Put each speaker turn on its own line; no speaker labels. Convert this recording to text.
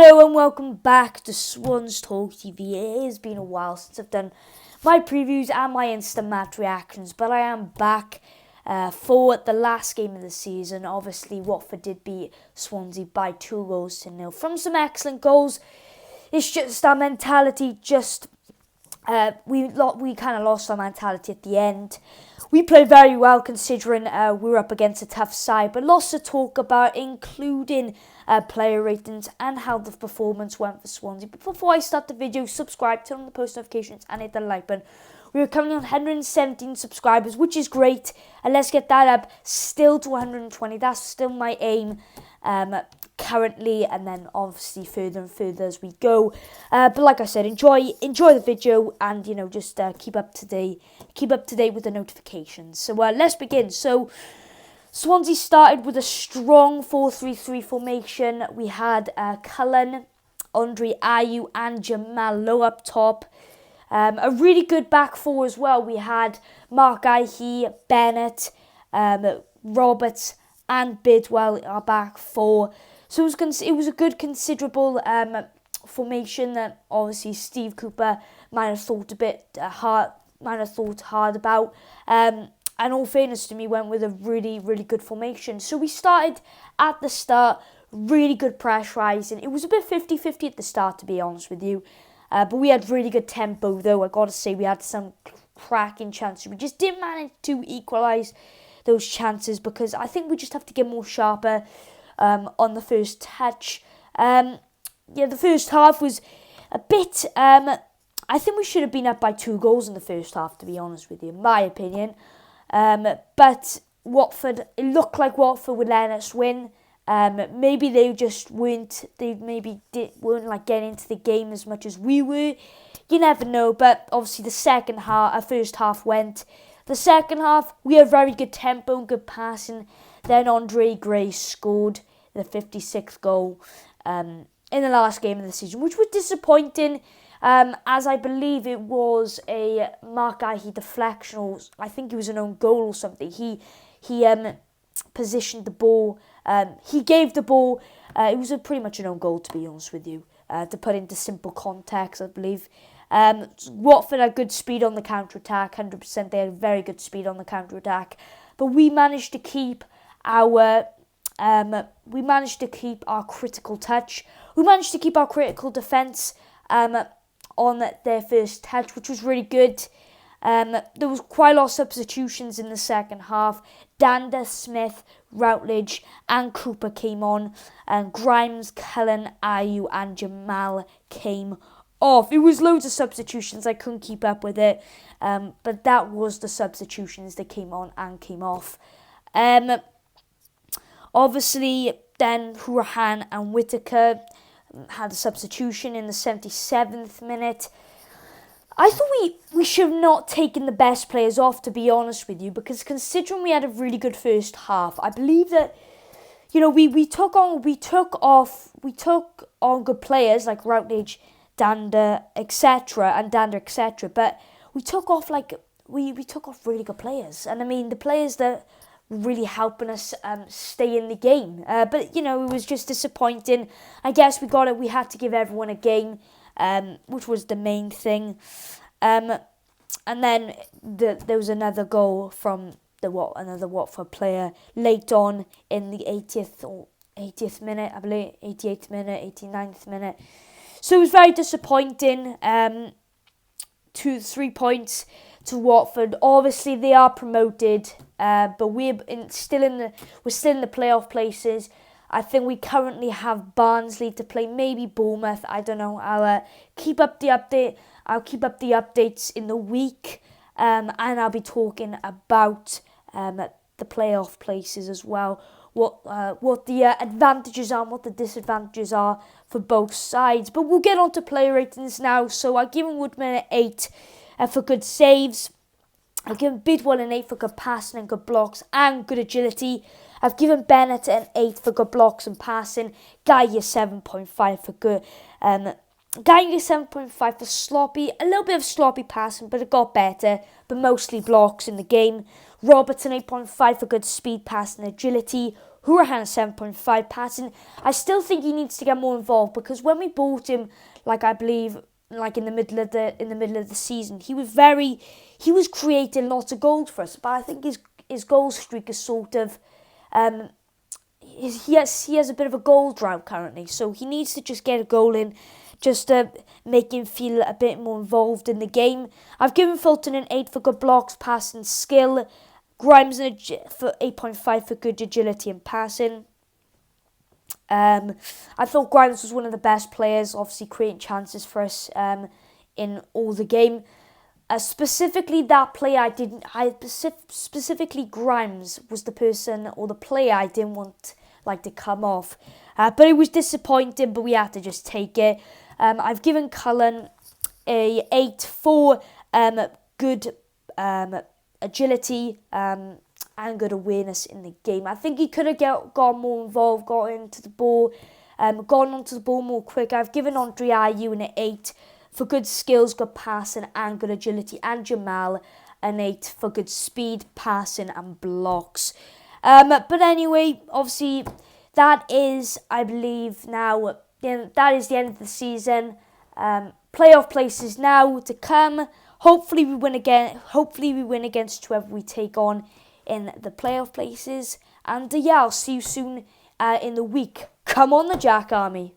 Hello and welcome back to Swans Talk TV. It has been a while since I've done my previews and my instant match reactions, but I am back for the last game of the season. Obviously, Watford did beat Swansea by 2-0 from some excellent goals. It's just our mentality, we kind of lost our mentality at the end. We played very well considering we were up against a tough side, but lots to talk about, including player ratings and how the performance went for Swansea. But before I start the video, subscribe, turn on the post notifications and hit the like button. We are currently on 117 subscribers, which is great. And let's get that up still to 120. That's still my aim currently, and then obviously further and further as we go. But like I said, enjoy the video, and just keep up to date with the notifications. So let's begin. So Swansea started with a strong 4-3-3 formation. We had Cullen, Andre Ayew and Jamal Lowe up top. A really good back four as well. We had Mark Ayew, Bennett, Roberts and Bidwell, our back four. So it was a good, considerable formation that obviously Steve Cooper might have thought hard about. And all fairness to me, went with a really, really good formation. So we started at the start, really good pressurising. It was a bit 50-50 at the start, to be honest with you. But we had really good tempo, though. I got to say, we had some cracking chances. We just didn't manage to equalise those chances because I think we just have to get more sharper on the first touch. The first half was a bit... I think we should have been up by 2 goals in the first half, to be honest with you, in my opinion. But Watford, it looked like Watford would let us win. Maybe they just weren't like getting into the game as much as we were. You never know. But obviously the first half went. The second half, we had very good tempo and good passing. Then Andre Gray scored the 56th goal in the last game of the season, which was disappointing. As I believe it was a Mark Ayew deflection, or I think it was an own goal or something. He positioned the ball. He gave the ball. It was pretty much an own goal, to be honest with you. To put into simple context, I believe. Watford had good speed on the counter-attack, 100%. They had very good speed on the counter-attack. But we managed to keep our critical touch. We managed to keep our critical defence on their first touch, which was really good. There was quite a lot of substitutions in the second half. Danda, Smith, Routledge and Cooper came on, and Grimes, Cullen, Ayew and Jamal came off. It was loads of substitutions. I couldn't keep up with it, but that was the substitutions that came on and came off. Obviously, then Hourihane and Whittaker had a substitution in the 77th minute. I thought we should have not taken the best players off, to be honest with you, because considering we had a really good first half, I believe that we took on good players like Routledge, Danda, etc. But we took off we took off really good players, and I mean the players that were really helping us stay in the game. But it was just disappointing. I guess we had to give everyone a game. Which was the main thing. And then there was another goal from another Watford player late on in the 80th minute, I believe, 88th minute, 89th minute. So it was very disappointing. 3 points to Watford. Obviously they are promoted, but we're still in the playoff places. I think we currently have Barnsley to play, maybe Bournemouth. I don't know. I'll keep up the update. I'll keep up the updates in the week, and I'll be talking about the playoff places as well. What the advantages are and what the disadvantages are for both sides. But we'll get on to player ratings now. So I've given Woodman an 8 for good saves. I've given Bidwell an 8 for good passing and good blocks and good agility. I've given Bennett an 8 for good blocks and passing. Guy, 7.5 for good. Guy, 7.5 for sloppy. A little bit of sloppy passing, but it got better. But mostly blocks in the game. Robertson, 8.5 for good speed, passing, agility. Hourihane 7.5 passing. I still think he needs to get more involved, because when we bought him, I believe, in the middle of the season, he was creating lots of goals for us. But I think his goal streak is sort of he has a bit of a goal drought currently, so he needs to just get a goal in, just to make him feel a bit more involved in the game. I've given Fulton an 8 for good blocks, passing skill. Grimes for 8.5 for good agility and passing. I thought Grimes was one of the best players, obviously creating chances for us in all the game. Specifically, that player specifically Grimes was the person or the player I didn't want to come off. But it was disappointing, but we had to just take it. I've given Cullen a 8 for good agility and good awareness in the game. I think he could have got more involved, got onto the ball more quick. I've given Andre Ayew an 8 for good skills, good passing and good agility, and Jamal an 8 for good speed, passing and blocks. But anyway, obviously that is, I believe now, that is the end of the season. Playoff places now to come. Hopefully we win again. Hopefully we win against whoever we take on in the playoff places. And I'll see you soon in the week. Come on, the Jack Army.